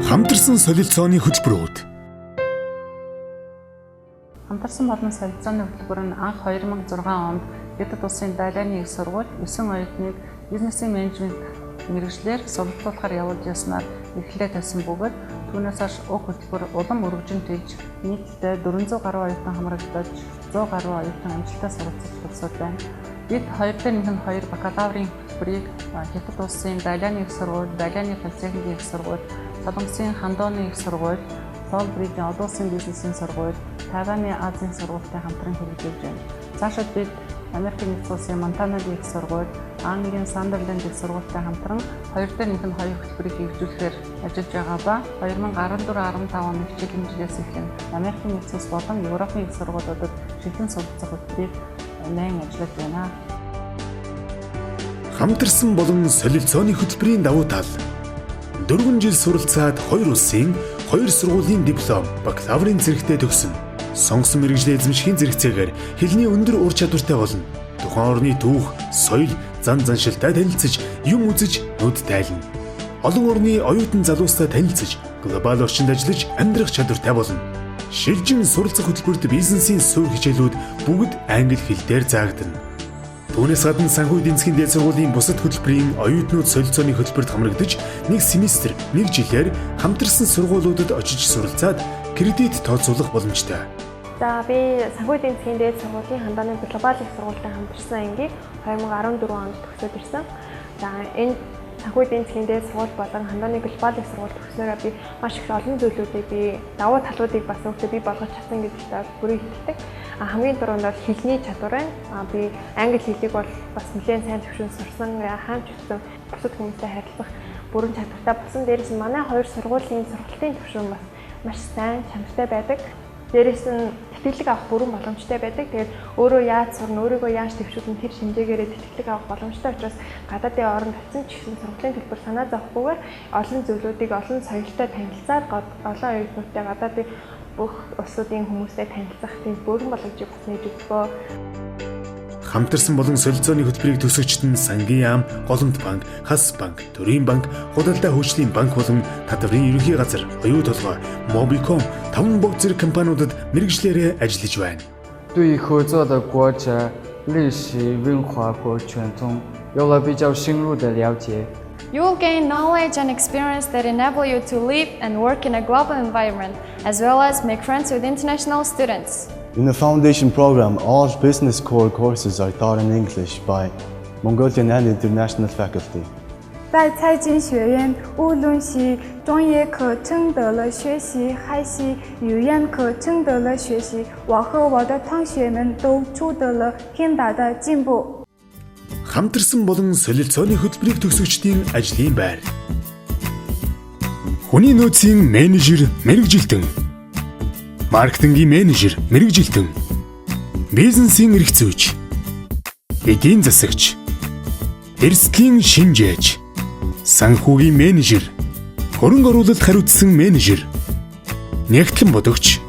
Хамтарсан солилцооны хөтөлбөрүүд. Хамтарсан болон солилцооны хөтөлбөр нь анх 2006 онд Хятад улсын Далайны их сургууль 9 оюутныг бизнесийн менежмент мэргэжлэр сургалтуулахаар явуулж яснаар эхлээ тавьсан бөгөөд түүнээс хойш уг хөтөлбөр улам өргөжин тэлж нийтдээ 400 гаруй оюутан хамрагдаж 100 гаруй оюутан амжилттай суралцж төгсөж байна. Бид 2 бакалаврын хөтөлбөрийг Хятад улсын Далайны их сургууль, Далайны политехникийн их сургууль, Солонгосын Хандооны их сургууль, Сол Бридийн олон улсын бизнесийн сургууль, Тайваны Азийн сургуультай хамтран хэрэгжүүлж байна. Цаашид бид Америкийн нэгдсэн улсын Монтананы их сургууль, Английн Сандерленд их сургуультай хамтран 2 хөтөлбөрийг хэрэгжүүлэхээр ажиллаж байгаа ба 2014-15 оны хичээлийн жилээс эхлэн Америкийн нэгдсэн улс болон Европын их сургуулиудад шилэн суралцах хөтөлбөрийг нэн ажиллаж байна. Хамтарсан болон солилцооны хөтөлбөрийн давуу тал. 4 жил суралцаад 2 улсын 2 сургуулийн диплом, бакалаврын зэрэгтэй төгсөн. Сонгосон мэргэжлийн эзэмшихийн зэрэгцээгээр хэлний өндөр ур чадвартай болно. Тухайн орны түүх, соёл, зан заншилтай танилцж, юм үзэж, нүд тайлна. Олон орны оюутан залуустай танилцж, глобал орчинд ажиллаж амьдрах чадвартай болно. Шилжин суралцах хөтөлбөрт бизнесийн суурь хичээлүүд бүгд англи хэлээр заагдана. Түүнээс гадна санхүү эдийн засгийн дээд сургуулийн бусад хөтөлбөрийн оюутнууд солилцооны хөтөлбөрт хамрагдаж 1 семестр 1 жилээр хамтарсан сургуулиудад очиж суралцаад кредит тооцоолох боломжтой. За би санхүү эдийн засгийн дээд сургуулийн Хандооны глобал их сургуультай хамтарсан ангийг 2014 онд төгсөөд ирсэн. За энэ санхүү эдийн засгийн дээд сургууль болон Хандооны глобал их сургууль төгснөөрөө би маш их олон зүйлүүдийг би давуу талуудыг бас өөртөө бий болгож чадсан гэдэгт бүрэн итгэлтэй. Хамгийн түрүүнд бол хэлний чадвар байна. Би англи хэлийг бол бас нэлээд сайн төвшин сурсан, хаамж өгсөн бусад хүмүүстэй харилцах бүрэн чадвартай болсон. Дээрээс нь манай хоёр сургуулийн сургалтын төвшин бас маш сайн, чанартай байдаг. Дээрээс нь тэтгэлэг авах бүрэн боломжтой байдаг. Тэгээд өөрөө яаж сурна, өөрийгөө яаж төвшүүлнэ тэр шинжээгээрээ тэтгэлэг авах боломжтой учраас гадаадын оронд очсон ч гэсэн сургуулийн төлбөр санаа зовхгүйгээр олон зүйлүүдийг олон соёлтой танилцаад олон оюутнуудтай гадаадын бүх улсуудын хүмүүстэй танилцах тийм бүрэн боломжийг бас нээж өгөө. Хамтарсан болон солилцооны хөтөлбөрийг төсөгчд нь Сангийн яам, Голомт банк, Хас банк, Төрийн банк, Худалдаа хөгжлийн банк болон Татварын ерөнхий газар, оюу толгой, Mobicom 5 богд зэрэг компаниудад мэргэжлээрээ ажиллаж байна. 对合作的国家历史文化和传统有了比较深入的了解。 You will gain knowledge and experience that enable you to live and work in a global environment, as well as make friends with international students. In the foundation program, all business core courses are taught in English by Mongolian and international faculty. 在财经学院，无论是专业课程的学习，还是语言课程的学习，我和我的同学们都取得了很大的进步。 Хамтарсан болон солилцооны хөтөлбөрийг төгсөгчдийн ажлын байр. Хүний нөөцийн менежер, мэргэжилтэн. Маркетингийн менежер, мэргэжилтэн. Бизнесийн эрх зүйч. Эдийн засагч. Эрсдлийн шинжээч. Санхүүгийн менежер. Хөрөнгө оруулалт хариуцсан менежер. Нэгтлэн бодогч.